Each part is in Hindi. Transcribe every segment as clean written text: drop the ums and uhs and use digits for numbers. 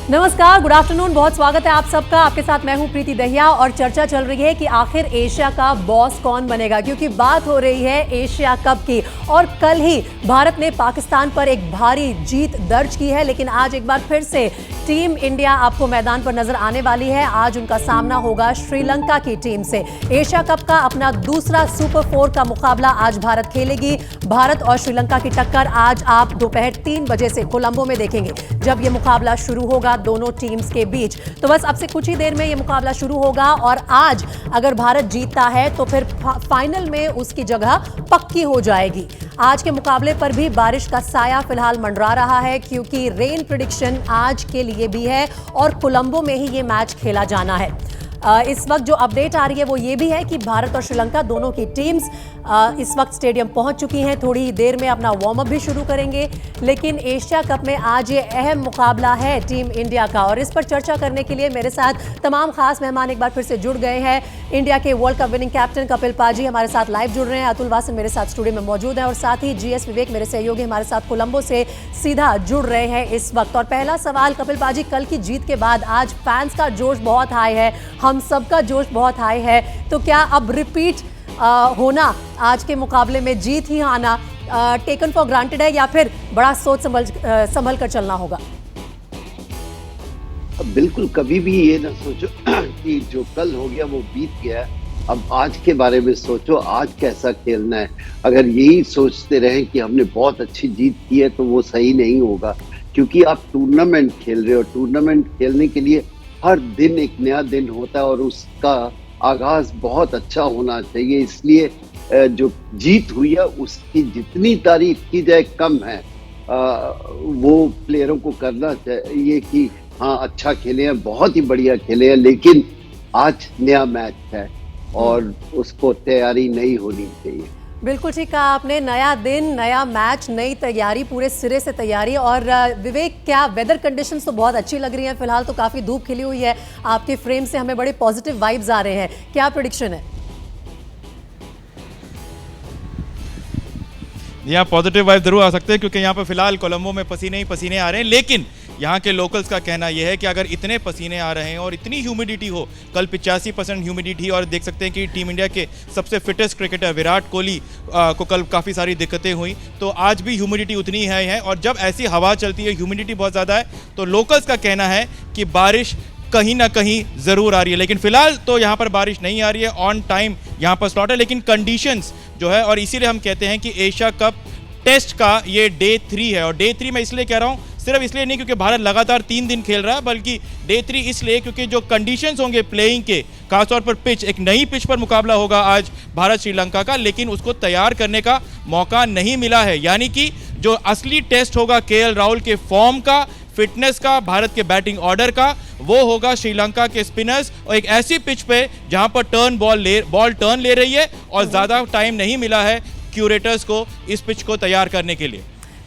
नमस्कार, गुड आफ्टरनून, बहुत स्वागत है आप सबका। आपके साथ मैं हूं प्रीति दहिया और चर्चा चल रही है कि आखिर एशिया का बॉस कौन बनेगा, क्योंकि बात हो रही है एशिया कप की। और कल ही भारत ने पाकिस्तान पर एक भारी जीत दर्ज की है, लेकिन आज एक बार फिर से टीम इंडिया आपको मैदान पर नजर आने वाली है। आज उनका सामना होगा श्रीलंका की टीम से। एशिया कप का अपना दूसरा सुपर 4 का मुकाबला आज भारत खेलेगी। भारत और श्रीलंका की टक्कर आज आप दोपहर 3 बजे से कोलंबो में देखेंगे, जब यह मुकाबला शुरू होगा दोनों टीम्स के बीच। तो बस अब से कुछ ही देर में यह मुकाबला शुरू होगा और आज अगर भारत जीतता है तो फिर फाइनल में उसकी जगह पक्की हो जाएगी। आज के मुकाबले पर भी बारिश का साया फिलहाल मंडरा रहा है, क्योंकि रेन प्रेडिक्शन आज के लिए भी है और कोलंबो में ही ये मैच खेला जाना है। इस वक्त जो अपडेट आ रही है वो ये भी है कि भारत और श्रीलंका दोनों की टीम्स इस वक्त स्टेडियम पहुंच चुकी हैं। थोड़ी देर में अपना वार्म अप भी शुरू करेंगे। लेकिन एशिया कप में आज ये अहम मुकाबला है टीम इंडिया का, और इस पर चर्चा करने के लिए मेरे साथ तमाम खास मेहमान एक बार फिर से जुड़ गए हैं। इंडिया के world cup winning captain Kapil पाजी हमारे साथ लाइव जुड़ रहे हैं। अतुल वासन मेरे साथ स्टूडियो में मौजूद है और साथ ही GS विवेक मेरे सहयोगी हमारे साथ कोलंबो से सीधा जुड़ रहे हैं इस वक्त। और पहला सवाल कपिल पाजी, कल की जीत के बाद आज फैंस का जोश बहुत हाई है, हम सबका जोश बहुत हाई है, तो क्या अब रिपीट होना आज के मुकाबले में, जीत ही आना टेकन फॉर ग्रांटेड है, या फिर बड़ा सोच संभल कर चलना होगा? बिल्कुल, कभी भी ये ना सोचो कि जो कल हो गया वो बीत गया, अब आज के बारे में सोचो, आज कैसा खेलना है। अगर यही सोचते रहें कि हमने बहुत अच्छी जीत की है तो वो सही नहीं होगा, क्योंकि आप टूर्नामेंट खेल रहे हो। टूर्नामेंट खेलने के लिए हर दिन एक नया दिन होता है और उसका आगाज बहुत अच्छा होना चाहिए। इसलिए जो जीत हुई है उसकी जितनी तारीफ की जाए कम है। वो प्लेयरों को करना चाहिए कि हाँ, अच्छा खेले हैं, बहुत ही बढ़िया खेले हैं, लेकिन आज नया मैच है और उसको तैयारी नहीं होनी चाहिए। बिल्कुल ठीक कहा आपने, नया दिन, नया मैच, नई तैयारी, पूरे सिरे से तैयारी। और विवेक, क्या वेदर कंडीशंस तो बहुत अच्छी लग रही हैं फिलहाल, तो काफ़ी धूप खिली हुई है, आपके फ्रेम से हमें बड़े पॉजिटिव वाइब्स आ रहे हैं, क्या प्रेडिक्शन है? यहाँ पॉजिटिव वाइब जरूर आ सकते हैं, क्योंकि यहाँ पर फिलहाल कोलंबो में पसीने ही पसीने आ रहे हैं। लेकिन यहाँ के लोकल्स का कहना यह है कि अगर इतने पसीने आ रहे हैं और इतनी ह्यूमिडिटी हो, कल 85% ह्यूमिडिटी, और देख सकते हैं कि टीम इंडिया के सबसे फिटेस्ट क्रिकेटर विराट कोहली को कल काफ़ी सारी दिक्कतें हुई, तो आज भी ह्यूमिडिटी उतनी है। और जब ऐसी हवा चलती है, ह्यूमिडिटी बहुत ज़्यादा है, तो लोकल्स का कहना है कि बारिश कहीं ना कहीं ज़रूर आ रही है। लेकिन फिलहाल तो यहाँ पर बारिश नहीं आ रही है, ऑन टाइम यहाँ पर स्लॉट है। लेकिन कंडीशंस जो है, और इसीलिए हम कहते हैं कि एशिया कप टेस्ट का ये डे 3 है। और डे 3 मैं इसलिए कह रहा हूँ, सिर्फ इसलिए नहीं क्योंकि भारत लगातार 3 दिन खेल रहा है, बल्कि डे 3 इसलिए क्योंकि जो कंडीशंस होंगे प्लेइंग के, खासतौर पर पिच, एक नई पिच पर मुकाबला होगा आज भारत श्रीलंका का, लेकिन उसको तैयार करने का मौका नहीं मिला है। यानी कि जो असली टेस्ट होगा KL राहुल के फॉर्म का, फिटनेस का, भारत के बैटिंग ऑर्डर का, वो होगा श्रीलंका के स्पिनर्स, और एक ऐसी पिच पे जहां पर बॉल टर्न ले रही है और ज़्यादा टाइम नहीं मिला है क्यूरेटर्स को इस पिच को तैयार करने के लिए।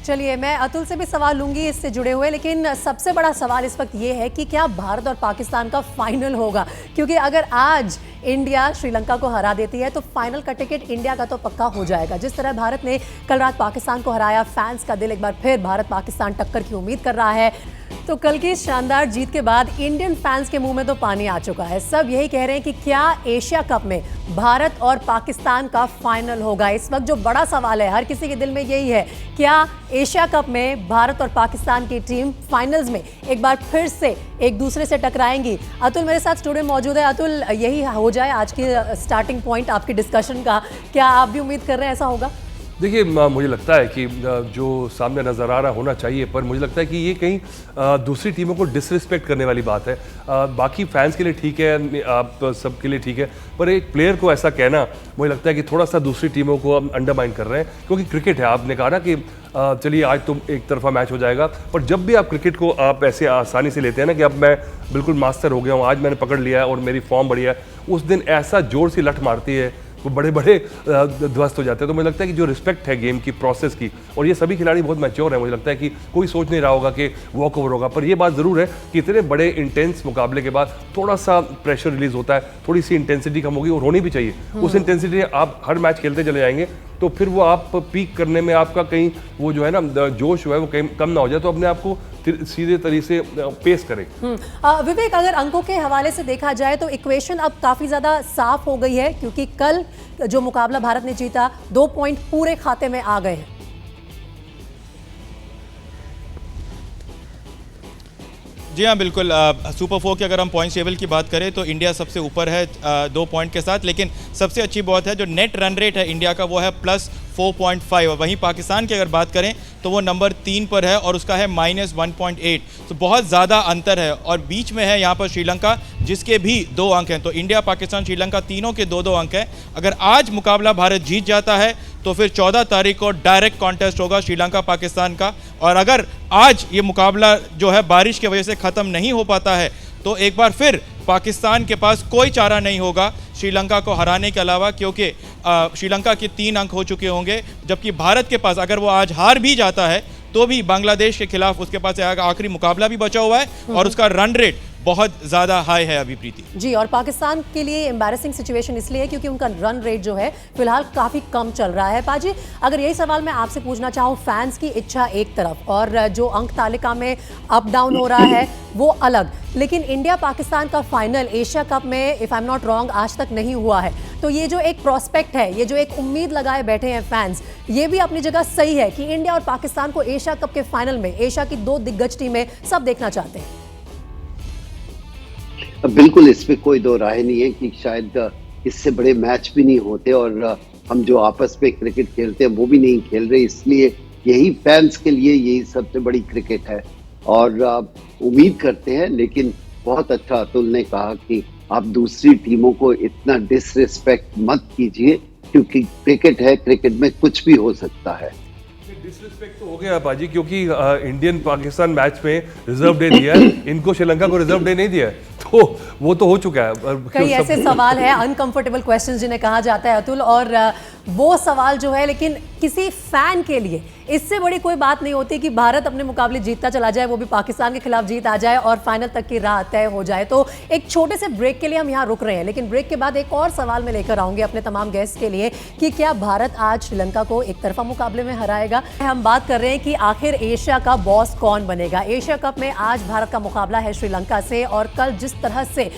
चलिए, मैं अतुल से भी सवाल लूंगी इससे जुड़े हुए, लेकिन सबसे बड़ा सवाल इस वक्त ये है कि क्या भारत और पाकिस्तान का फाइनल होगा? क्योंकि अगर आज इंडिया श्रीलंका को हरा देती है तो फाइनल का टिकट इंडिया का तो पक्का हो जाएगा। जिस तरह भारत ने कल रात पाकिस्तान को हराया, फैंस का दिल एक बार फिर भारत पाकिस्तान टक्कर की उम्मीद कर रहा है। तो कल की शानदार जीत के बाद इंडियन फैंस के मुंह में तो पानी आ चुका है। सब यही कह रहे हैं कि क्या एशिया कप में भारत और पाकिस्तान का फाइनल होगा? इस वक्त जो बड़ा सवाल है हर किसी के दिल में यही है, क्या एशिया कप में भारत और पाकिस्तान की टीम फाइनल्स में एक बार फिर से एक दूसरे से टकराएंगी? अतुल मेरे साथ स्टूडियो में मौजूद है। अतुल, यही हो जाए आज की स्टार्टिंग पॉइंट आपकी डिस्कशन का, क्या आप भी उम्मीद कर रहे हैं ऐसा होगा? देखिए, मुझे लगता है कि जो सामने नज़र आ रहा होना चाहिए, पर मुझे लगता है कि ये कहीं दूसरी टीमों को डिसरिस्पेक्ट करने वाली बात है। बाकी फैंस के लिए ठीक है, आप सब के लिए ठीक है, पर एक प्लेयर को ऐसा कहना मुझे लगता है कि थोड़ा सा दूसरी टीमों को हम अंडरमाइन कर रहे हैं। क्योंकि क्रिकेट है, आपने कहा ना कि चलिए आज तो एक तरफा मैच हो जाएगा, पर जब भी आप क्रिकेट को आप ऐसे आसानी से लेते हैं ना कि अब मैं बिल्कुल मास्टर हो गया हूँ, आज मैंने पकड़ लिया है और मेरी फॉर्म बढ़िया है, उस दिन ऐसा जोर से लठ मारती है, वो बड़े बड़े ध्वस्त हो जाते हैं। तो मुझे लगता है कि जो रिस्पेक्ट है गेम की प्रोसेस की, और ये सभी खिलाड़ी बहुत मैच्योर हैं, मुझे लगता है कि कोई सोच नहीं रहा होगा कि वॉक ओवर होगा। पर ये बात ज़रूर है कि इतने बड़े इंटेंस मुकाबले के बाद थोड़ा सा प्रेशर रिलीज होता है, थोड़ी सी इंटेंसिटी कम होगी, और होनी भी चाहिए। उस इंटेंसिटी आप हर मैच खेलते चले जाएंगे तो फिर वो आप पीक करने में आपका कहीं वो जो है ना जोश जो है वो कहीं कम ना हो जाए, तो अपने आप को सीधे तरीके से पेश करें। विवेक, अगर अंकों के हवाले से देखा जाए तो इक्वेशन अब काफी ज्यादा साफ हो गई है, क्योंकि कल जो मुकाबला भारत ने जीता 2 पॉइंट पूरे खाते में आ गए हैं। जी हाँ, बिल्कुल। सुपर 4 की अगर हम पॉइंट्स टेबल की बात करें तो इंडिया सबसे ऊपर है 2 पॉइंट के साथ, लेकिन सबसे अच्छी बात है जो नेट रन रेट है इंडिया का वो है +4.5, और वहीं पाकिस्तान की अगर बात करें तो वो नंबर 3 पर है और उसका है -1.8। तो बहुत ज़्यादा अंतर है, और बीच में है यहाँ पर श्रीलंका जिसके भी 2 अंक हैं। तो इंडिया, पाकिस्तान, श्रीलंका तीनों के 2-2 अंक हैं। अगर आज मुकाबला भारत जीत जाता है तो फिर 14 तारीख को डायरेक्ट कॉन्टेस्ट होगा श्रीलंका पाकिस्तान का, और अगर आज ये मुकाबला जो है बारिश की वजह से ख़त्म नहीं हो पाता है तो एक बार फिर पाकिस्तान के पास कोई चारा नहीं होगा श्रीलंका को हराने के अलावा, क्योंकि श्रीलंका के 3 अंक हो चुके होंगे, जबकि भारत के पास अगर वो आज हार भी जाता है तो भी बांग्लादेश के खिलाफ उसके पास आखिरी मुकाबला भी बचा हुआ है और उसका रन रेट बहुत ज़्यादा हाई है अभी, प्रीति जी। और पाकिस्तान के लिए एम्बैरेसिंग सिचुएशन इसलिए है क्योंकि उनका रन रेट जो है फिलहाल काफ़ी कम चल रहा है। पाजी, अगर यही सवाल मैं आपसे पूछना चाहूँ, फैंस की इच्छा एक तरफ और जो अंक तालिका में अप डाउन हो रहा है वो अलग, लेकिन इंडिया पाकिस्तान का फाइनल एशिया कप में if I am not wrong आज तक नहीं हुआ है। तो ये जो एक प्रोस्पेक्ट है, ये जो एक उम्मीद लगाए बैठे हैं फैंस, ये भी अपनी जगह सही है कि इंडिया और पाकिस्तान को एशिया कप के फाइनल में, एशिया की 2 दिग्गज टीमें सब देखना चाहते हैं। बिल्कुल, इसमें कोई दो राय नहीं है कि शायद इससे बड़े मैच भी नहीं होते, और हम जो आपस में क्रिकेट खेलते हैं वो भी नहीं खेल रहे, इसलिए यही फैंस के लिए यही सबसे बड़ी क्रिकेट है। और उम्मीद करते हैं, लेकिन बहुत अच्छा अतुल ने कहा कि आप दूसरी टीमों को इतना डिसरिस्पेक्ट मत कीजिए, क्योंकि क्रिकेट है, क्रिकेट में कुछ भी हो सकता है। डिसरिस्पेक्ट तो हो गया बाजी, क्योंकि इंडियन पाकिस्तान मैच में रिजर्व डे दिया है, इनको श्रीलंका को रिजर्व डे नहीं दिया है, तो वो तो हो चुका है। कई ऐसे सवाल है, अनकंफर्टेबल क्वेश्चंस जिन्हें कहा जाता है अतुल, और वो सवाल जो है, लेकिन किसी फैन के लिए इससे बड़ी कोई बात नहीं होती कि भारत अपने मुकाबले जीतता चला जाए, वो भी पाकिस्तान के खिलाफ जीत आ जाए और फाइनल तक की राह तय हो जाए। तो एक छोटे से ब्रेक के लिए हम यहाँ रुक रहे हैं, लेकिन ब्रेक के बाद एक और सवाल मैं लेकर आऊंगी अपने तमाम गेस्ट के लिए कि क्या भारत आज श्रीलंका को एक तरफा मुकाबले में हराएगा। हम बात कर रहे हैं कि आखिर एशिया का बॉस कौन बनेगा। एशिया कप में आज भारत का मुकाबला है श्रीलंका से, और कल जिस तरह से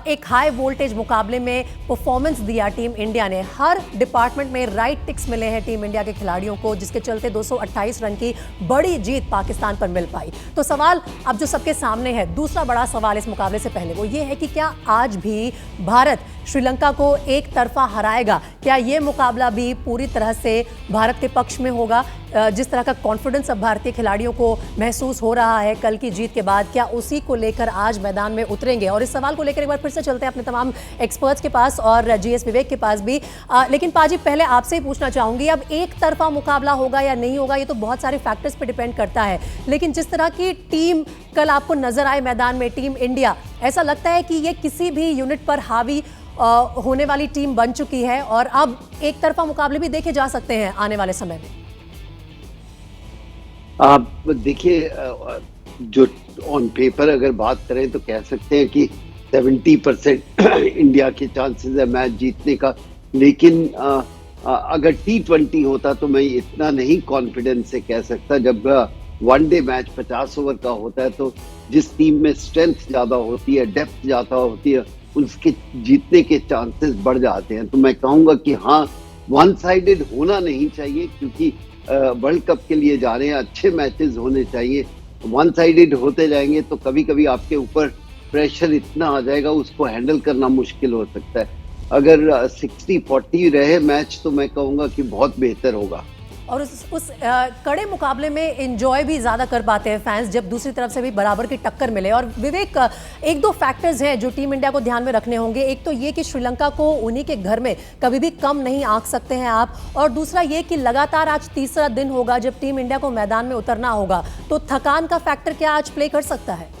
एक हाई वोल्टेज मुकाबले में परफॉर्मेंस दिया टीम इंडिया ने, हर डिपार्टमेंट में राइट टिक्स मिले हैं टीम इंडिया के खिलाड़ियों को, जिसके चलते 228 रन की बड़ी जीत पाकिस्तान पर मिल पाई। तो सवाल अब जो सबके सामने है, दूसरा बड़ा सवाल इस मुकाबले से पहले, वो ये है कि क्या आज भी भारत श्रीलंका को एक तरफा हराएगा? क्या ये मुकाबला भी पूरी तरह से भारत के पक्ष में होगा? जिस तरह का कॉन्फिडेंस अब भारतीय खिलाड़ियों को महसूस हो रहा है कल की जीत के बाद, क्या उसी को लेकर आज मैदान में उतरेंगे? और इस सवाल को लेकर एक बार फिर से चलते हैं अपने तमाम एक्सपर्ट्स के पास और जीएस विवेक के पास भी। लेकिन पाजी, पहले आपसे ही पूछना चाहूंगी, अब एक तरफा मुकाबला होगा या नहीं होगा, ये तो बहुत सारे फैक्टर्स पर डिपेंड करता है, लेकिन जिस तरह की टीम कल आपको नजर आए मैदान में, टीम इंडिया, ऐसा लगता है कि ये किसी भी यूनिट पर हावी होने वाली टीम बन चुकी है और अब एक तरफा मुकाबले भी देखे जा सकते हैं आने वाले समय में। आप देखिए, जो ऑन पेपर अगर बात करें तो कह सकते हैं कि 70% इंडिया के चांसेस है मैच जीतने का, लेकिन अगर T20 होता तो मैं इतना नहीं कॉन्फिडेंस से कह सकता। जब वनडे मैच 50 ओवर का होता है तो जिस टीम में स्ट्रेंथ ज्यादा होती है, डेप्थ ज्यादा होती है, उसके जीतने के चांसेस बढ़ जाते हैं। तो मैं कहूंगा कि हाँ, वन साइडेड होना नहीं चाहिए, क्योंकि वर्ल्ड कप के लिए जा रहे हैं, अच्छे मैचेस होने चाहिए। वन साइडेड होते जाएंगे तो कभी कभी आपके ऊपर प्रेशर इतना आ जाएगा, उसको हैंडल करना मुश्किल हो सकता है। अगर 60-40 रहे मैच तो मैं कहूँगा कि बहुत बेहतर होगा, और उस कड़े मुकाबले में एंजॉय भी ज़्यादा कर पाते हैं फैंस, जब दूसरी तरफ से भी बराबर की टक्कर मिले। और विवेक, एक दो फैक्टर्स हैं जो टीम इंडिया को ध्यान में रखने होंगे। एक तो ये कि श्रीलंका को उन्हीं के घर में कभी भी कम नहीं आंक सकते हैं आप, और दूसरा ये कि लगातार आज तीसरा दिन होगा जब टीम इंडिया को मैदान में उतरना होगा, तो थकान का फैक्टर क्या आज प्ले कर सकता है?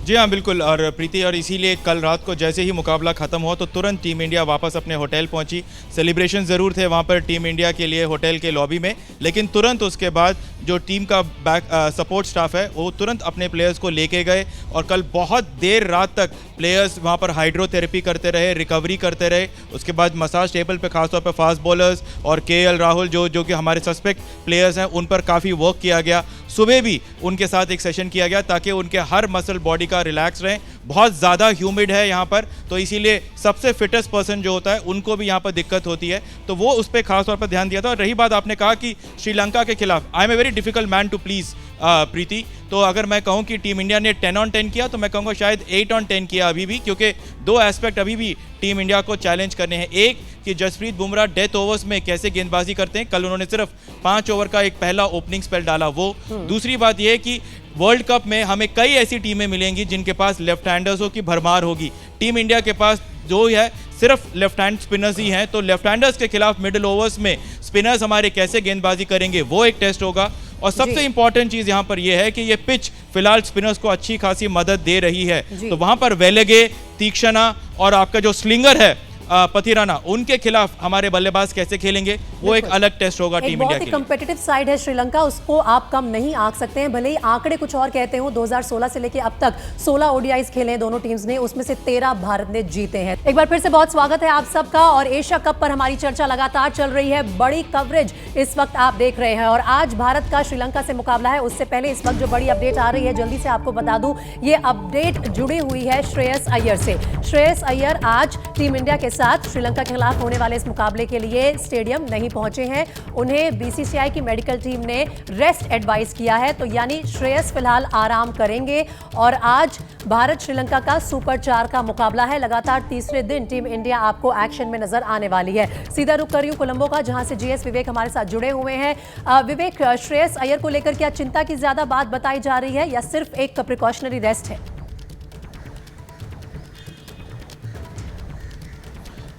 जी हाँ, बिल्कुल। और प्रीति, और इसीलिए कल रात को जैसे ही मुकाबला खत्म हुआ तो तुरंत टीम इंडिया वापस अपने होटल पहुंची। सेलिब्रेशन ज़रूर थे वहां पर टीम इंडिया के लिए होटल के लॉबी में, लेकिन तुरंत उसके बाद जो टीम का सपोर्ट स्टाफ है वो तुरंत अपने प्लेयर्स को लेके गए और कल बहुत देर रात तक प्लेयर्स वहां पर हाइड्रोथेरेपी करते रहे, रिकवरी करते रहे। उसके बाद मसाज टेबल पे खासतौर पर फास्ट बॉलर्स और KL राहुल जो कि हमारे सस्पेक्ट प्लेयर्स हैं उन पर काफ़ी वर्क किया गया। सुबह भी उनके साथ एक सेशन किया गया ताकि उनके हर मसल बॉडी का रिलैक्स रहें। बहुत ज़्यादा ह्यूमिड है यहाँ पर, तो इसीलिए सबसे फिटेस्ट पर्सन जो होता है उनको भी यहाँ पर दिक्कत होती है, तो वो उस पर खास तौर पर ध्यान दिया था। और रही बात, आपने कहा कि श्रीलंका के खिलाफ I am a very difficult man to please Preeti, तो अगर मैं कहूं कि टीम इंडिया ने 10 on 10 किया तो मैं कहूँगा शायद 8 on 10 किया अभी भी, क्योंकि दो एस्पेक्ट अभी भी टीम इंडिया को चैलेंज करने हैं। एक कि जसप्रीत बुमराह डेथ ओवर्स में कैसे गेंदबाजी करते हैं, कल उन्होंने सिर्फ 5 ओवर का एक पहला ओपनिंग स्पेल डाला वो। दूसरी बात यह है कि वर्ल्ड कप में हमें कई ऐसी टीमें मिलेंगी जिनके पास लेफ्ट हैंडर्सों की भरमार होगी। टीम इंडिया के पास जो है सिर्फ लेफ्ट हैंड स्पिनर्स ही हैं, तो लेफ्ट हैंडर्स के खिलाफ मिडिल ओवर्स में स्पिनर्स हमारे कैसे गेंदबाजी करेंगे वो एक टेस्ट होगा। और सबसे इंपॉर्टेंट चीज यहाँ पर यह है कि ये पिच फिलहाल स्पिनर्स को अच्छी खासी मदद दे रही है, तो वहां पर वेलेगे, तीक्षणा और आपका जो स्लिंगर है पथिराना, उनके खिलाफ हमारे बल्लेबाज कैसे खेलेंगे वो एक अलग टेस्ट होगा टीम इंडिया के लिए। बहुत ही कंपेटिटिव साइड है श्रीलंका, उसको आप कम नहीं आंक सकते हैं, भले ही आंकड़े कुछ और कहते हो। 2016 से लेके अब तक 16 ODIs खेले हैं दोनों टीम्स ने, उसमें से 13 भारत ने जीते हैं। एक बार फिर से बहुत स्वागत है आप सबका। और एशिया कप पर हमारी चर्चा लगातार चल रही है, बड़ी कवरेज इस वक्त आप देख रहे हैं। और आज भारत का श्रीलंका से मुकाबला है। उससे पहले इस वक्त जो बड़ी अपडेट आ रही है, जल्दी से आपको बता दूं, ये अपडेट जुड़ी हुई है श्रेयस अय्यर से। श्रेयस अय्यर आज टीम इंडिया के साथ श्रीलंका के खिलाफ होने वाले इस मुकाबले के लिए स्टेडियम नहीं पहुंचे हैं। उन्हें BCCI की मेडिकल टीम ने रेस्ट एडवाइस किया है, तो यानी श्रेयस फिलहाल आराम करेंगे। और आज भारत श्रीलंका का सुपर 4 का मुकाबला है। लगातार तीसरे दिन टीम इंडिया आपको एक्शन में नजर आने वाली है। सीधा रुक कर रही हूं कोलंबो का, जहां से GS विवेक हमारे साथ जुड़े हुए हैं। विवेक, श्रेयस अय्यर को लेकर क्या चिंता की ज्यादा बात बताई जा रही है या सिर्फ एक प्रिकॉशनरी रेस्ट है?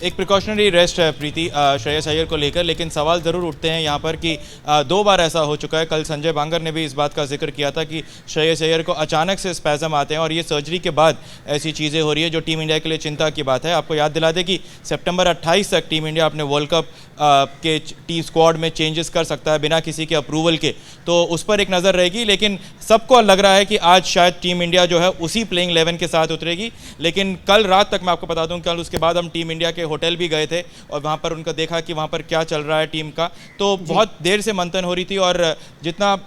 एक प्रिकॉशनरी रेस्ट है प्रीति श्रेयस अय्यर को लेकर, लेकिन सवाल ज़रूर उठते हैं यहाँ पर कि 2 बार ऐसा हो चुका है। कल संजय बांगर ने भी इस बात का जिक्र किया था कि श्रेयस अय्यर को अचानक से स्पैज़म आते हैं और ये सर्जरी के बाद ऐसी चीज़ें हो रही है जो टीम इंडिया के लिए चिंता की बात है। आपको याद दिला दें कि सितंबर 28 तक टीम इंडिया अपने वर्ल्ड कप के टी स्क्वाड में चेंजेस कर सकता है बिना किसी के अप्रूवल के, तो उस पर एक नज़र रहेगी। लेकिन सबको लग रहा है कि आज शायद टीम इंडिया जो है उसी प्लेइंग 11 के साथ उतरेगी। लेकिन कल रात तक मैं आपको बता दूं, कल उसके बाद हम टीम इंडिया के होटल भी गए थे और वहाँ पर उनका देखा कि वहाँ पर क्या चल रहा है टीम का, तो बहुत देर से मंथन हो रही थी। और जितना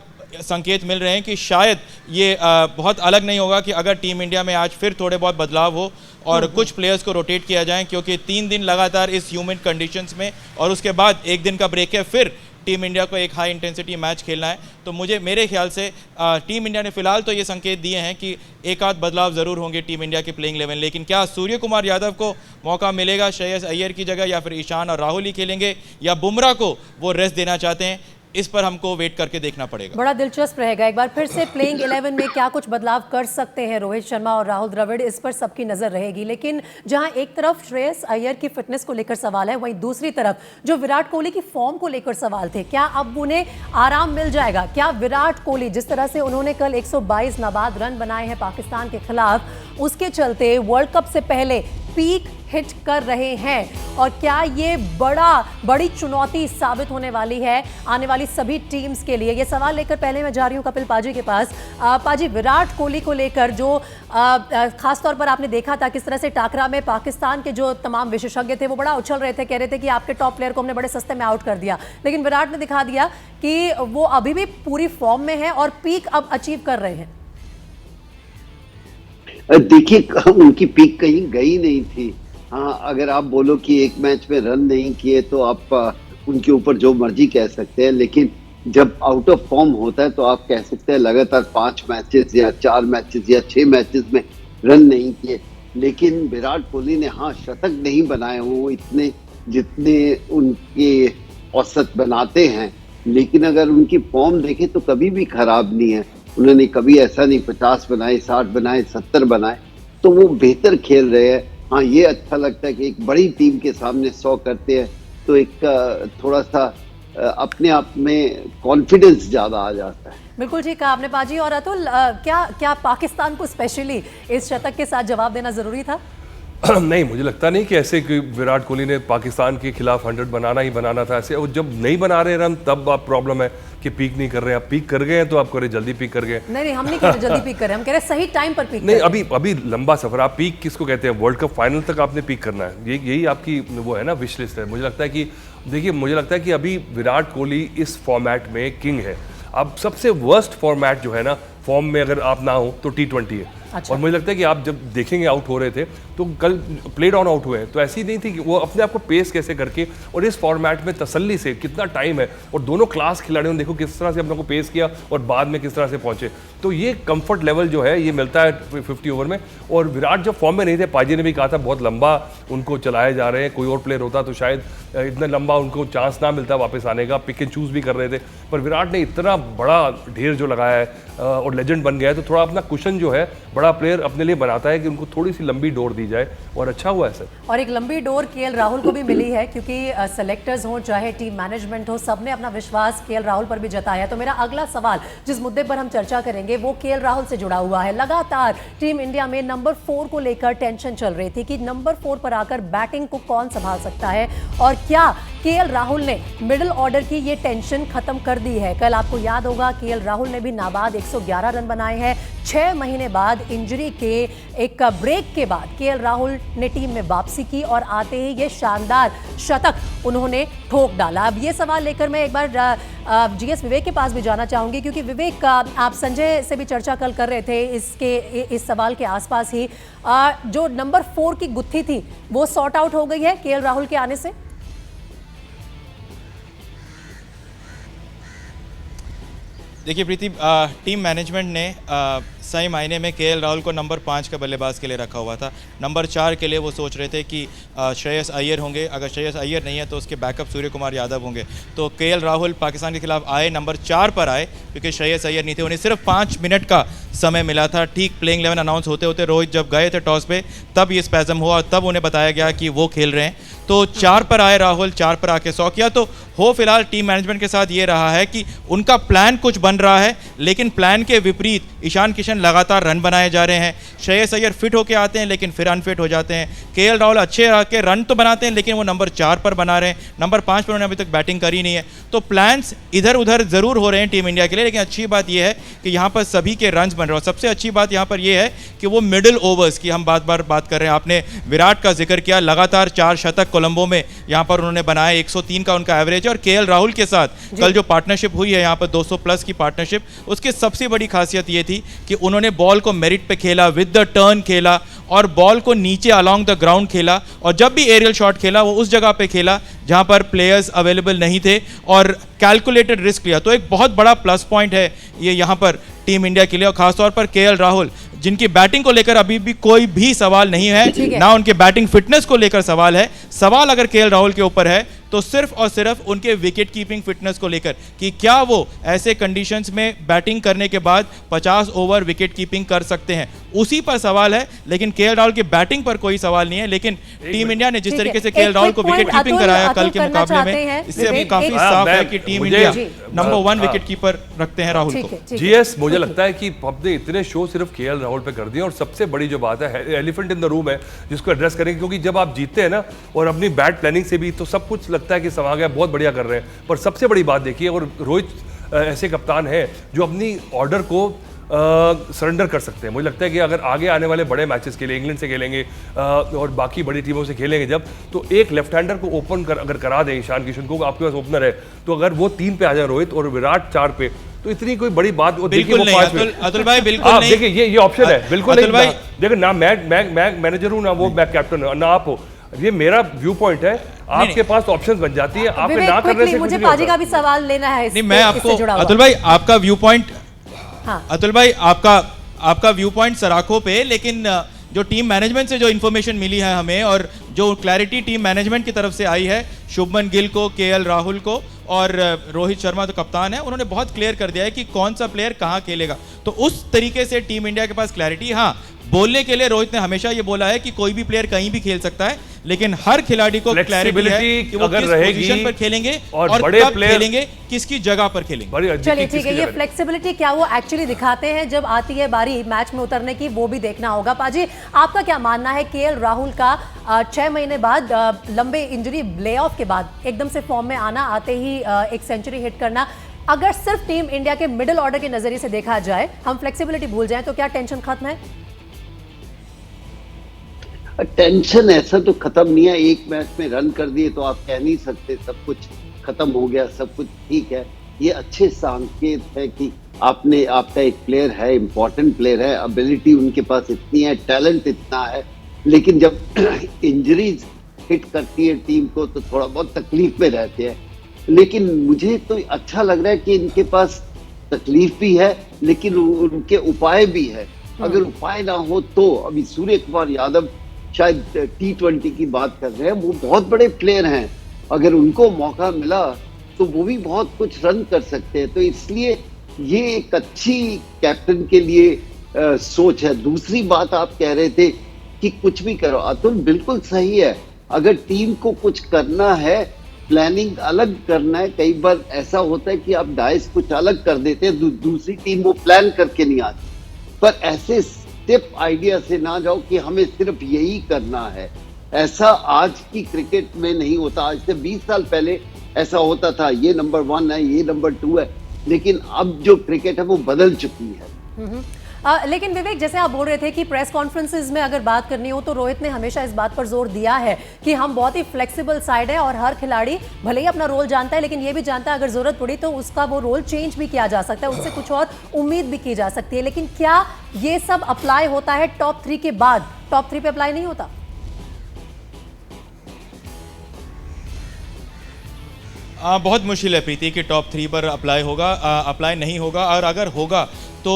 संकेत मिल रहे हैं कि शायद ये बहुत अलग नहीं होगा कि अगर टीम इंडिया में आज फिर थोड़े बहुत बदलाव हो और कुछ प्लेयर्स को रोटेट किया जाए, क्योंकि 3 दिन लगातार इस ह्यूमिड कंडीशंस में और उसके बाद 1 दिन का ब्रेक है, फिर टीम इंडिया को एक हाई इंटेंसिटी मैच खेलना है। तो मेरे ख्याल से टीम इंडिया ने फिलहाल तो ये संकेत दिए हैं कि एक आध बदलाव ज़रूर होंगे टीम इंडिया की प्लेइंग 11, लेकिन क्या सूर्य कुमार यादव को मौका मिलेगा श्रेयस अय्यर की जगह, या फिर ईशान और राहुल ही खेलेंगे, या बुमराह को वो रेस्ट देना चाहते हैं, इस पर हमको वेट करके देखना पड़ेगा। बड़ा दिलचस्प रहेगा। एक बार फिर से प्लेइंग 11 में क्या कुछ बदलाव कर सकते हैं रोहित शर्मा और राहुल द्रविड़, इस पर सबकी नजर रहेगी। लेकिन जहां एक तरफ श्रेयस अय्यर की फिटनेस को लेकर सवाल है, वहीं दूसरी तरफ जो विराट कोहली की फॉर्म को लेकर सवाल थे, क्या अब उन्हें आराम मिल जाएगा? क्या विराट कोहली जिस तरह से उन्होंने कल 122 नाबाद रन बनाए हैं पाकिस्तान के खिलाफ, उसके चलते वर्ल्ड कप से पहले पीक हिट कर रहे हैं, और क्या ये बड़ी चुनौती साबित होने वाली है आने वाली सभी टीम्स के लिए? ये सवाल लेकर पहले मैं जा रही हूँ कपिल पाजी के पास। पाजी, विराट कोहली को लेकर जो खास तौर पर आपने देखा था किस तरह से टाकरा में पाकिस्तान के जो तमाम विशेषज्ञ थे वो बड़ा उछल रहे थे, कह रहे थे कि आपके टॉप प्लेयर को हमने बड़े सस्ते में आउट कर दिया, लेकिन विराट ने दिखा दिया कि वो अभी भी पूरी फॉर्म में है और पीक अब अचीव कर रहे हैं। देखिए, उनकी पीक कहीं गई नहीं थी। हाँ, अगर आप बोलो कि एक मैच में रन नहीं किए तो आप उनके ऊपर जो मर्जी कह सकते हैं, लेकिन जब आउट ऑफ फॉर्म होता है तो आप कह सकते हैं लगातार 5 मैचेस या 4 मैचेस या 6 मैचेस में रन नहीं किए। लेकिन विराट कोहली ने शतक नहीं बनाए हो इतने जितने उनके औसत बनाते हैं, लेकिन अगर उनकी फॉर्म देखें तो कभी भी खराब नहीं है। उन्होंने कभी ऐसा नहीं 50 बनाए, 60 बनाए, 70 बनाए, तो वो बेहतर खेल रहे हैं। हाँ, ये अच्छा लगता है कि एक बड़ी टीम के सामने 100 करते हैं तो एक थोड़ा सा अपने आप में कॉन्फिडेंस ज़्यादा आ जाता है। बिल्कुल ठीक कहा आपने पाजी। और अतुल, क्या पाकिस्तान को स्पेशली इस शतक के साथ जवाब देना जरूरी था? नहीं, मुझे लगता नहीं कि ऐसे कि विराट कोहली ने पाकिस्तान के खिलाफ 100 बनाना ही बनाना था ऐसे। और जब नहीं बना रहे रन तब आप प्रॉब्लम है कि पीक नहीं कर रहे हैं। आप पीक कर गए हैं तो आप करे जल्दी पीक कर गए। नहीं, हम नहीं कह रहे जल्दी पीक कर रहे, हम कह रहे सही टाइम पर पीक नहीं, अभी लंबा सफर। आप पीक किसको कहते हैं? वर्ल्ड कप फाइनल तक आपने पीक करना है, यही आपकी वो है ना विश लिस्ट है। मुझे लगता है कि देखिए, मुझे लगता है कि अभी विराट कोहली इस फॉर्मेट में किंग है। अब सबसे वर्स्ट फॉर्मेट जो है ना फॉर्म में अगर आप ना हो तो T20 है। अच्छा। और मुझे लगता है कि आप जब देखेंगे आउट हो रहे थे तो कल प्लेड ऑन आउट हुए हैं तो ऐसी नहीं थी कि वो अपने आप को पेस कैसे करके और इस फॉर्मेट में तसल्ली से कितना टाइम है और दोनों क्लास खिलाड़ियों ने देखो किस तरह से अपने को पेस किया और बाद में किस तरह से पहुंचे। तो ये कंफर्ट लेवल जो है ये मिलता है 50 ओवर में। और विराट जब फॉर्म में नहीं थे, पाजी ने भी कहा था बहुत लंबा उनको चलाए जा रहे हैं, कोई और प्लेयर होता तो शायद इतना लंबा उनको चांस ना मिलता वापस आने का, पिक एंड चूज भी कर रहे थे। पर विराट ने इतना बड़ा ढेर जो लगाया है और लेजेंड बन गया है तो थोड़ा अपना कुशन जो है बड़ा प्लेयर अपने लिए बनाता है कि उनको थोड़ी सी लंबी डोर दी जाए और अच्छा हुआ है सर। और एक लंबी डोर केएल राहुल को भी मिली है क्योंकि सेलेक्टर्स हो चाहे टीम मैनेजमेंट हो, सबने अपना विश्वास केएल राहुल पर भी जताया। तो मेरा अगला सवाल जिस मुद्दे पर हम चर्चा करेंगे वो केएल राहुल से जुड़ा हुआ है। लगातार टीम इंडिया में नंबर 4 को लेकर टेंशन चल रही थी कि नंबर 4 पर आकर बैटिंग को कौन संभाल सकता है और क्या केएल राहुल ने मिडिल ऑर्डर की ये टेंशन खत्म कर दी है। कल आपको याद होगा केएल राहुल ने भी नाबाद 111 रन बनाए हैं। 6 महीने बाद इंजरी के एक ब्रेक के बाद केएल राहुल ने टीम में वापसी की और आते ही ये शानदार शतक उन्होंने ठोक डाला। अब ये सवाल लेकर मैं एक बार जीएस विवेक के पास भी जाना चाहूंगी क्योंकि विवेक, आप संजय से भी चर्चा कल कर रहे थे इस सवाल के आसपास ही। जो नंबर 4 की गुत्थी थी वो सॉर्ट आउट हो गई है केएल राहुल के आने से? देखिए प्रीति, टीम मैनेजमेंट ने सही मायने में केएल राहुल को नंबर 5 का बल्लेबाज के लिए रखा हुआ था। नंबर 4 के लिए वो सोच रहे थे कि श्रेयस अय्यर होंगे, अगर श्रेयस अय्यर नहीं है तो उसके बैकअप सूर्य कुमार यादव होंगे। तो केएल राहुल पाकिस्तान के खिलाफ आए, नंबर 4 पर आए क्योंकि श्रेयस अय्यर नहीं थे। उन्हें सिर्फ 5 मिनट का समय मिला था। ठीक प्लेइंग 11 अनाउंस होते होते रोहित जब गए थे टॉस पे तब ये स्पैज़म हुआ और तब उन्हें बताया गया कि वो खेल रहे हैं। तो 4 पर आए राहुल, 4 पर आके 100 किया। तो हो फिलहाल टीम मैनेजमेंट के साथ ये रहा है कि उनका प्लान कुछ बन रहा है लेकिन प्लान के विपरीत ईशान किशन लगातार रन बनाए जा रहे हैं। श्रेयस अय्यर फिट होके आते हैं लेकिन फिर अनफिट हो जाते हैं। केएल राहुल अच्छे आके रन तो बनाते हैं लेकिन वो नंबर 4 पर बना रहे हैं, नंबर 5 पर उन्होंने अभी तक बैटिंग करी नहीं है। तो प्लान्स इधर उधर ज़रूर हो रहे हैं टीम इंडिया के लिए, लेकिन अच्छी बात यह है कि यहाँ पर सभी के रन बन रहे हैं। सबसे अच्छी बात यहाँ पर यह है कि वो मिडिल ओवर्स की हम बात कर रहे हैं। आपने विराट का जिक्र किया, लगातार 4 शतक कोलंबो में यहाँ पर उन्होंने बनाए, 103 का उनका एवरेज है। और केएल राहुल के साथ कल जो पार्टनरशिप हुई है यहाँ पर 200 प्लस की पार्टनरशिप, उसकी सबसे बड़ी खासियत ये थी कि उन्होंने बॉल को मेरिट पे खेला, विद द टर्न खेला और बॉल को नीचे अलोंग द ग्राउंड खेला। और जब भी एरियल शॉट खेला वो उस जगह पे खेला जहां पर प्लेयर्स अवेलेबल नहीं थे और कैलकुलेटेड रिस्क लिया। तो एक बहुत बड़ा प्लस पॉइंट है ये यहाँ पर टीम इंडिया के लिए। और खासतौर पर केएल राहुल जिनकी बैटिंग को लेकर अभी भी कोई भी सवाल नहीं है, ना उनके बैटिंग फिटनेस को लेकर सवाल है। सवाल अगर केएल राहुल के ऊपर है तो सिर्फ और सिर्फ उनके विकेट कीपिंग फिटनेस को लेकर कि क्या वो ऐसे कंडीशंस में बैटिंग करने के बाद 50 ओवर विकेट कीपिंग कर सकते हैं, उसी पर सवाल है। लेकिन केएल राहुल की बैटिंग पर कोई सवाल नहीं है। लेकिन टीम इंडिया ने जिस तरीके से केएल राहुल को विकेट कीपिंग कराया कल के मुकाबले में, इससे अभी काफी साफ है कि team India number 1 wicket keeper रखते हैं राहुल को। जीएस, मुझे लगता है कि हमने इतने शो सिर्फ केएल राहुल पे कर दिए और सबसे बड़ी जो बात है एलिफेंट इन द रूम है जिसको एड्रेस करेंगे, क्योंकि जब आप जीतते हैं ना और अपनी बैट प्लानिंग से भी तो सब कुछ लगता है कि समा गया, बहुत बढ़िया कर रहे हैं। पर सबसे बड़ी बात देखिए, और रोहित ऐसे कप्तान है जो अपनी ऑर्डर को सरेंडर कर सकते हैं। मुझे लगता है कि अगर आगे आने वाले बड़े मैचेस के लिए इंग्लैंड से खेलेंगे और बाकी बड़ी टीमों से खेलेंगे जब, तो एक लेफ्ट हैंडर को ओपन अगर करा दें ईशान किशन को, आपके पास ओपनर है, तो अगर वो 3 पे आ जाए रोहित और विराट 4 पे, तो इतनी कोई बड़ी बात बिल्कुल नहीं। अतुल भाई बिल्कुल नहीं। देखिए ये ऑप्शन है, बिल्कुल नहीं भाई। देखो ना मैं मैनेजर हूं, ना वो मैं कैप्टन हूं, ना आप हो। ये मेरा व्यू पॉइंट है। आपके पास ऑप्शंस बन जाती है, आप ना करने से मुझे पाजी का भी सवाल लेना है। नहीं, मैं आपको अतुल भाई आपका व्यू पॉइंट, अतुल भाई आपका व्यू पॉइंट सराखों पे, लेकिन जो टीम मैनेजमेंट से जो इन्फॉर्मेशन मिली है हमें और जो क्लैरिटी टीम मैनेजमेंट की तरफ से आई है शुभमन गिल को, केएल राहुल को और रोहित शर्मा तो कप्तान है, उन्होंने बहुत क्लियर कर दिया है कि कौन सा प्लेयर कहाँ खेलेगा। तो उस तरीके से टीम इंडिया के पास क्लैरिटी। हाँ, बोलने के लिए रोहित ने हमेशा ये बोला है कि कोई भी प्लेयर कहीं भी खेल सकता है, लेकिन हर खिलाड़ी को क्लैरिटी है कि वो किस पोजीशन पर खेलेंगे और बड़े कब प्लेयर खेलेंगे, किसकी जगह पर खेलेंगे। चलिए ठीक है, ये फ्लेक्सिबिलिटी क्या वो एक्चुअली दिखाते हैं जब आती है बारी मैच में उतरने की, वो भी देखना होगा। पाजी, आपका क्या मानना है केएल राहुल का 6 महीने बाद लंबे इंजरी प्ले ऑफ के बाद एकदम से फॉर्म में आना, आते ही एक सेंचुरी हिट करना, अगर सिर्फ टीम इंडिया के मिडिल ऑर्डर के नजरिए से देखा जाए, हम फ्लेक्सिबिलिटी भूल जाएं तो क्या टेंशन खत्म है? टेंशन ऐसा तो खत्म नहीं है। एक मैच में रन कर दिए तो आप कह नहीं सकते सब कुछ खत्म हो गया, सब कुछ ठीक है। ये अच्छे संकेत है कि आपका एक प्लेयर है, इंपॉर्टेंट प्लेयर है, एबिलिटी उनके पास इतनी है, टैलेंट इतना है, लेकिन जब इंजरीज हिट करती है टीम को तो थोड़ा बहुत तकलीफ में रहते हैं। लेकिन मुझे तो अच्छा लग रहा है कि इनके पास तकलीफ भी है लेकिन उनके उपाय भी है। अगर उपाय ना हो तो अभी सूर्य कुमार यादव शायद T20 की बात कर रहे हैं, वो बहुत बड़े प्लेयर हैं, अगर उनको मौका मिला तो वो भी बहुत कुछ रन कर सकते हैं। तो इसलिए ये एक अच्छी कैप्टन के लिए सोच है। दूसरी बात आप कह रहे थे कि कुछ भी करो, अतुल बिल्कुल सही है। अगर टीम को कुछ करना है, प्लानिंग अलग करना है, कई बार ऐसा होता है कि आप डाइस कुछ अलग कर देते हैं, दूसरी टीम वो प्लान करके नहीं आती, पर ऐसे स्टेप आइडिया से ना जाओ कि हमें सिर्फ यही करना है। ऐसा आज की क्रिकेट में नहीं होता। आज से 20 साल पहले ऐसा होता था, ये नंबर 1 है, ये नंबर 2 है, लेकिन अब जो क्रिकेट है वो बदल चुकी है। लेकिन विवेक, जैसे आप बोल रहे थे कि प्रेस कॉन्फ्रेंसेस में अगर बात करनी हो तो रोहित ने हमेशा इस बात पर जोर दिया है कि हम बहुत ही फ्लेक्सिबल साइड है और हर खिलाड़ी भले ही अपना रोल जानता है लेकिन ये भी जानता है अगर जरूरत पड़ी तो उसका वो रोल चेंज भी किया जा सकता है, उससे कुछ और उम्मीद भी की जा सकती है। लेकिन क्या ये सब अप्लाई होता है टॉप 3 के बाद? टॉप 3 पे अप्लाई नहीं होता? बहुत मुश्किल है प्रीति कि टॉप 3 पर अप्लाई नहीं होगा, और अगर होगा तो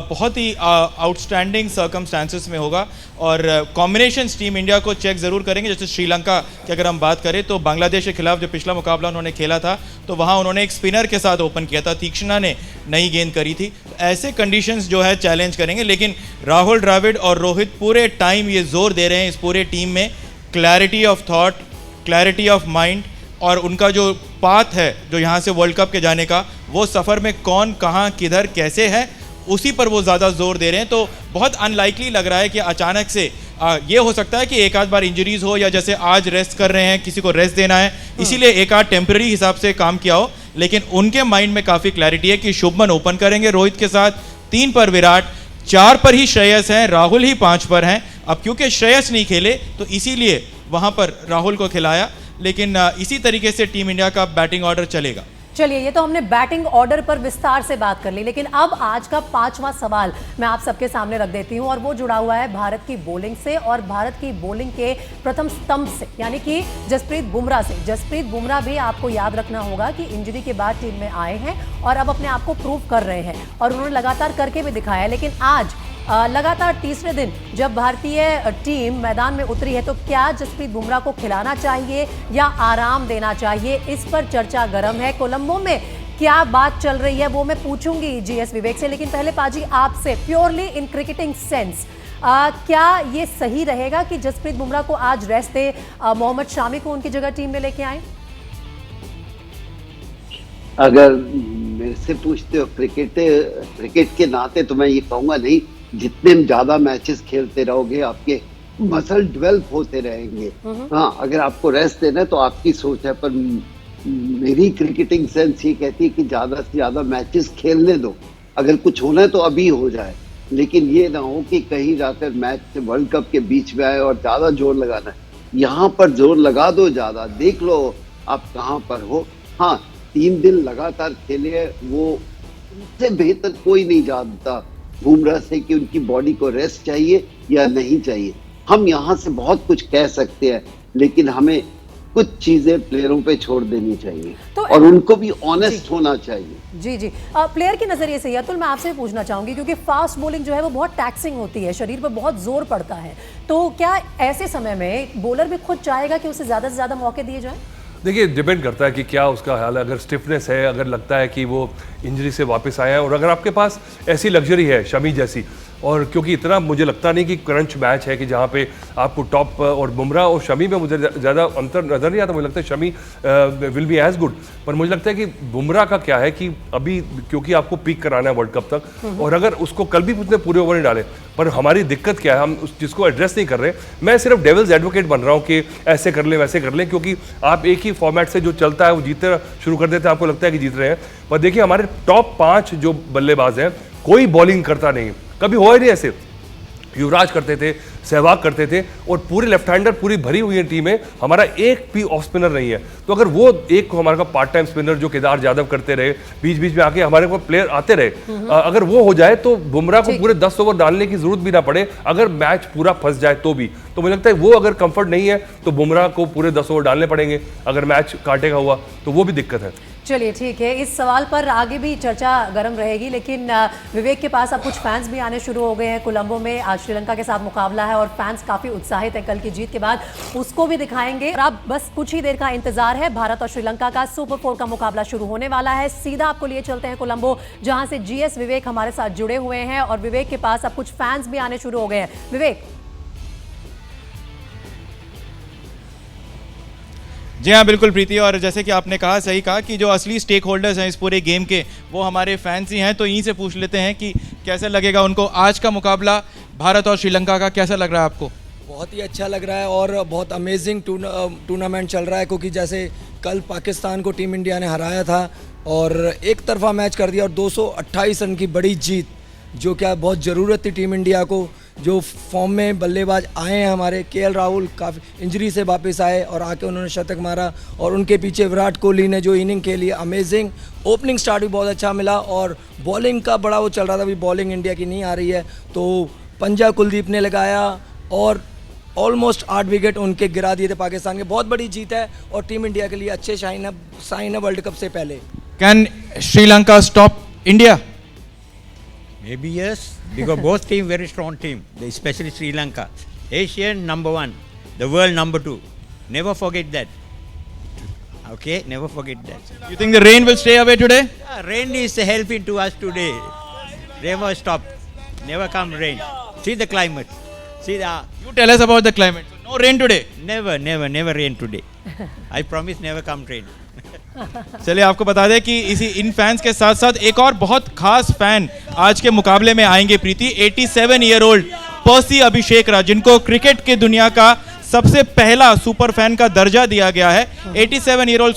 बहुत ही आउटस्टैंडिंग सर्कमस्टांसेस में होगा। और कॉम्बिनेशंस टीम इंडिया को चेक ज़रूर करेंगे। जैसे श्रीलंका की अगर हम बात करें तो बांग्लादेश के खिलाफ जो पिछला मुकाबला उन्होंने खेला था तो वहाँ उन्होंने एक स्पिनर के साथ ओपन किया था, तीक्ष्णा ने नई गेंद करी थी। ऐसे कंडीशंस जो है चैलेंज करेंगे, लेकिन राहुल द्रविड़ और रोहित पूरे टाइम ये जोर दे रहे हैं इस पूरे टीम में clarity of thought, clarity of mind, और उनका जो पाथ है जो यहाँ से वर्ल्ड कप के जाने का, वो सफ़र में कौन कहाँ किधर कैसे है उसी पर वो ज़्यादा जोर दे रहे हैं। तो बहुत अनलाइकली लग रहा है कि अचानक से ये हो सकता है कि एक आध बार इंजरीज हो, या जैसे आज रेस्ट कर रहे हैं, किसी को रेस्ट देना है इसीलिए एक आध टेम्प्रेरी हिसाब से काम किया हो, लेकिन उनके माइंड में काफ़ी क्लैरिटी है कि शुभमन ओपन करेंगे रोहित के साथ, 3 पर विराट, 4 पर ही श्रेयस हैं, राहुल ही 5 पर हैं। अब क्योंकि श्रेयस नहीं खेले तो इसीलिए वहाँ पर राहुल को खिलाया, लेकिन इसी तरीके से टीम इंडिया का बैटिंग ऑर्डर चलेगा। चलिए, ये तो हमने बैटिंग ऑर्डर पर विस्तार से बात कर ली, लेकिन अब आज का 5वां सवाल मैं आप सबके सामने रख देती हूं और वो जुड़ा हुआ है भारत की बॉलिंग से और भारत की बॉलिंग के प्रथम स्तंभ से, यानी कि जसप्रीत बुमराह से। जसप्रीत बुमराह भी आपको याद रखना होगा कि इंजरी के बाद टीम में आए हैं और अब अपने आप को प्रूव कर रहे हैं और उन्होंने लगातार करके भी दिखाया है। लेकिन आज लगातार तीसरे दिन जब भारतीय टीम मैदान में उतरी है तो क्या जसप्रीत बुमराह को खिलाना चाहिए या आराम देना चाहिए, इस पर चर्चा गर्म है। कोलंबो में क्या बात चल रही है वो मैं पूछूंगी जीएस विवेक से, लेकिन पहले पाजी आपसे प्योरली इन क्रिकेटिंग सेंस, क्या ये सही रहेगा कि जसप्रीत बुमराह को आज रेस्ट दे, मोहम्मद शामी को उनकी जगह टीम में लेके आए? अगर मेरे से पूछते हो क्रिकेट के नाते तो मैं ये कहूंगा नहीं, जितने ज्यादा मैचेस खेलते रहोगे आपके मसल डेवलप होते रहेंगे। हाँ, अगर आपको रेस्ट देना है तो आपकी सोच है, पर मेरी क्रिकेटिंग सेंस ये कहती है कि ज्यादा से ज्यादा मैचेस खेलने दो, अगर कुछ होना है तो अभी हो जाए, लेकिन ये ना हो कि कहीं जाकर मैच वर्ल्ड कप के बीच में आए और ज्यादा जोर लगाना है। यहाँ पर जोर लगा दो, ज्यादा देख लो आप कहाँ पर हो। हाँ, 3 दिन लगातार खेले, वो उनसे बेहतर कोई नहीं जानता बुमराह से कि उनकी बॉडी को रेस्ट चाहिए या नहीं चाहिए। हम यहाँ से बहुत कुछ कह सकते हैं, लेकिन हमें कुछ चीजें प्लेयरों पे छोड़ देनी चाहिए तो और उनको भी ऑनेस्ट होना चाहिए। जी प्लेयर के नजरिए से अतुल मैं आपसे पूछना चाहूंगी, क्योंकि फास्ट बॉलिंग जो है वो बहुत टैक्सिंग होती है, शरीर पर बहुत जोर पड़ता है, तो क्या ऐसे समय में बॉलर भी खुद चाहेगा कि उसे ज्यादा से ज्यादा मौके दिए जाएं? देखिए डिपेंड करता है कि क्या उसका हाल है। अगर स्टिफनेस है, अगर लगता है कि वो इंजरी से वापस आया है, और अगर आपके पास ऐसी लग्जरी है शमी जैसी, और क्योंकि इतना मुझे लगता नहीं कि क्रंच मैच है कि जहाँ पे आपको टॉप, और बुमराह और शमी में मुझे ज़्यादा अंतर नज़र नहीं आता। मुझे लगता है Shami will be as good, पर मुझे लगता है कि बुमराह का क्या है कि अभी क्योंकि आपको पीक कराना है वर्ल्ड कप तक, और अगर उसको कल भी उसने पूरे ओवर नहीं डाले, पर हमारी दिक्कत क्या है, हम उस जिसको एड्रेस नहीं कर रहे। मैं सिर्फ डेविल्स एडवोकेट बन रहा हूँ कि ऐसे कर ले वैसे कर ले, क्योंकि आप एक ही फॉर्मेट से जो चलता है वो जीतते शुरू कर देते हैं, आपको लगता है कि जीत रहे हैं, पर देखिए हमारे टॉप 5 जो बल्लेबाज हैं कोई बॉलिंग करता नहीं, कभी हुआ ही नहीं ऐसे। युवराज करते थे, सहवाग करते थे, और पूरे लेफ्ट हैंडर पूरी भरी हुई है टीम में, हमारा एक भी ऑफ स्पिनर नहीं है। तो अगर वो एक हमारा पार्ट टाइम स्पिनर जो केदार यादव करते रहे, बीच बीच में आके हमारे को प्लेयर आते रहे, अगर वो हो जाए तो बुमराह को पूरे 10 ओवर डालने की जरूरत भी ना पड़े, अगर मैच पूरा फंस जाए तो भी। तो मुझे लगता है वो अगर कंफर्ट नहीं है तो बुमराह को पूरे 10 ओवर डालने पड़ेंगे, अगर मैच काटेगा हुआ तो वो भी दिक्कत है। चलिए ठीक है, इस सवाल पर आगे भी चर्चा गर्म रहेगी, लेकिन विवेक के पास अब कुछ फैंस भी आने शुरू हो गए हैं। कोलंबो में आज श्रीलंका के साथ मुकाबला है और फैंस काफ़ी उत्साहित है कल की जीत के बाद, उसको भी दिखाएंगे। और अब बस कुछ ही देर का इंतजार है, भारत और श्रीलंका का सुपर 4 का मुकाबला शुरू होने वाला है। सीधा आपको लिए चलते हैं कोलंबो, जहां से GS विवेक हमारे साथ जुड़े हुए हैं, और विवेक के पास अब कुछ फैंस भी आने शुरू हो गए हैं। विवेक। जी हाँ बिल्कुल प्रीति, और जैसे कि आपने कहा, सही कहा कि जो असली स्टेक होल्डर्स हैं इस पूरे गेम के वो हमारे फैंस ही हैं। तो यहीं से पूछ लेते हैं कि कैसा लगेगा उनको आज का मुकाबला भारत और श्रीलंका का, कैसा लग रहा है आपको? बहुत ही अच्छा लग रहा है और बहुत अमेजिंग टूर्नामेंट चल रहा है, क्योंकि जैसे कल पाकिस्तान को टीम इंडिया ने हराया था और एक तरफा मैच कर दिया, और 228 रन की बड़ी जीत, जो क्या बहुत ज़रूरत थी टीम इंडिया को। जो फॉर्म में बल्लेबाज आए हैं हमारे, KL राहुल काफ़ी इंजरी से वापस आए और आके उन्होंने शतक मारा, और उनके पीछे विराट कोहली ने जो इनिंग खेली, अमेजिंग ओपनिंग स्टार्ट भी बहुत अच्छा मिला, और बॉलिंग का बड़ा वो चल रहा था, अभी बॉलिंग इंडिया की नहीं आ रही है, तो पंजा कुलदीप ने लगाया और ऑलमोस्ट 8 विकेट उनके गिरा दिए थे पाकिस्तान के। बहुत बड़ी जीत है और टीम इंडिया के लिए अच्छे साइन है वर्ल्ड कप से पहले। Can Sri Lanka stop India? Maybe yes, because both team very strong team, especially Sri Lanka. Asian number 1, the world number 2. Never forget that. Okay, never forget that. You think the rain will stay away today? Yeah, rain is helping to us today. Never stop, never come rain. See the climate. See the. You tell us about the climate. So no rain today. Never rain today. I promise never come rain. चलिए आपको बता दें कि इसी इन फैंस के साथ साथ एक और बहुत खास फैन आज के मुकाबले में आएंगे प्रीति। 87 ईयर ओल्ड पर्सी अभिषेकरा, जिनको क्रिकेट की दुनिया का सबसे पहला सुपर फैन का दर्जा दिया गया है। 87 ईयर ओल्ड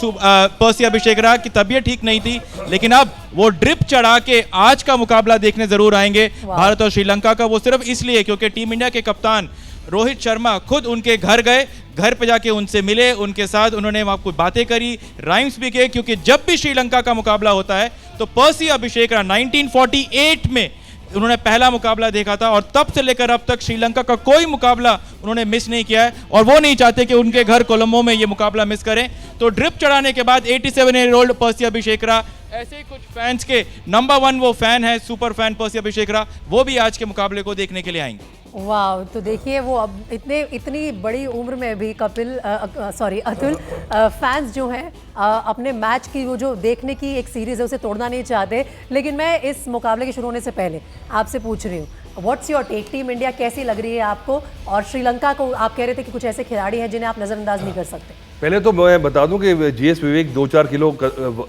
पर्सी अभिषेकरा की तबीयत ठीक नहीं थी, लेकिन अब वो ड्रिप चढ़ा के आज का मुकाबला देखने जरूर आएंगे भारत और श्रीलंका का। वो सिर्फ इसलिए क्योंकि टीम इंडिया के कप्तान रोहित शर्मा खुद उनके घर गए, घर पे जाके उनसे मिले, उनके साथ उन्होंने वहाँ कुछ बातें करी, राइम्स भी किए, क्योंकि जब भी श्रीलंका का मुकाबला होता है तो पर्सी अभिषेकरा 1948 में उन्होंने पहला मुकाबला देखा था, और तब से लेकर अब तक श्रीलंका का कोई मुकाबला उन्होंने मिस नहीं किया है, और वो नहीं चाहते कि उनके घर कोलंबो में ये मुकाबला मिस करें। तो ड्रिप चढ़ाने के बाद 87 ईयर ओल्ड पर्सी अभिषेकरा, ऐसे ही कुछ फैंस के नंबर 1 वो फैन है, सुपर फैन पर्सी अभिषेकरा, वो भी आज के मुकाबले को देखने के लिए आएंगे। वाह, तो देखिए वो अब इतनी बड़ी उम्र में भी अतुल फैंस जो हैं अपने मैच की वो जो देखने की एक सीरीज़ है उसे तोड़ना नहीं चाहते। लेकिन मैं इस मुकाबले के शुरू होने से पहले आपसे पूछ रही हूँ, what's your take? Team India कैसी लग रही है आपको? और श्रीलंका को आप कह रहे थे कि कुछ ऐसे खिलाड़ी हैं जिन्हें आप नज़रअंदाज नहीं कर सकते। पहले तो मैं बता दूं कि GS विवेक 2-4 किलो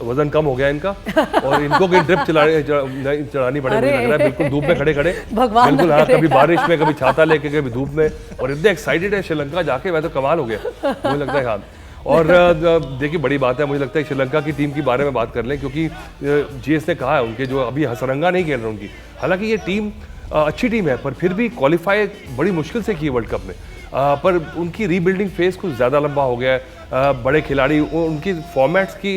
वजन कम हो गया इनका, और इनको कोई ड्रिप चढ़ानी पड़ेगी लग रहा है, बिल्कुल धूप में खड़े खड़े, बिल्कुल हाँ, कभी बारिश में, कभी छाता लेके, कभी धूप में, और इतने एक्साइटेड है श्रीलंका जाके, मैं तो कमाल हो गया मुझे लगता है। हाँ, और देखिए बड़ी बात है, मुझे लगता है श्रीलंका की टीम के बारे में बात कर लें, क्योंकि GS ने कहा है उनके जो अभी हसरंगा नहीं खेल रहे उनकी, हालांकि ये टीम अच्छी टीम है पर फिर भी क्वालिफाई बड़ी मुश्किल से की है वर्ल्ड कप में, पर उनकी रीबिल्डिंग फेज कुछ ज़्यादा लंबा हो गया है। बड़े खिलाड़ी, उनकी फॉर्मेट्स की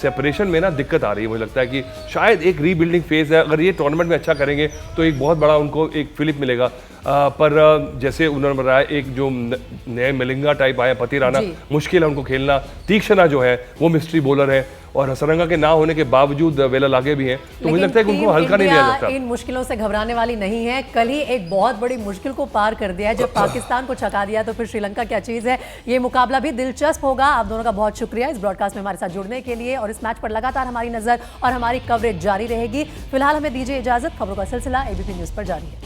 सेपरेशन में ना दिक्कत आ रही है। मुझे लगता है कि शायद एक रीबिल्डिंग फेज है, अगर ये टूर्नामेंट में अच्छा करेंगे तो एक बहुत बड़ा उनको एक फिलिप मिलेगा। पर जैसे उन्होंने बताया एक जो नए मिलिंगा टाइप आया पतिराना, जी। मुश्किल है उनको खेलना। तीक्षणा जो है वो मिस्ट्री बॉलर है और हसरंगा के ना होने के बावजूद वेला लागे भी हैं, तो मुझे लगता है कि उनको हल्का नहीं लिया जाता। इन मुश्किलों से घबराने वाली नहीं है। कल ही एक बहुत बड़ी मुश्किल को पार कर दिया है, जब पाकिस्तान को छका दिया तो फिर श्रीलंका क्या चीज है। ये मुकाबला भी दिलचस्प होगा। आप दोनों का बहुत शुक्रिया इस ब्रॉडकास्ट में हमारे साथ जुड़ने के लिए, और इस मैच पर लगातार हमारी नजर और हमारी कवरेज जारी रहेगी। फिलहाल हमें दीजिए इजाजत, खबरों का सिलसिला एबीपी न्यूज पर जारी है।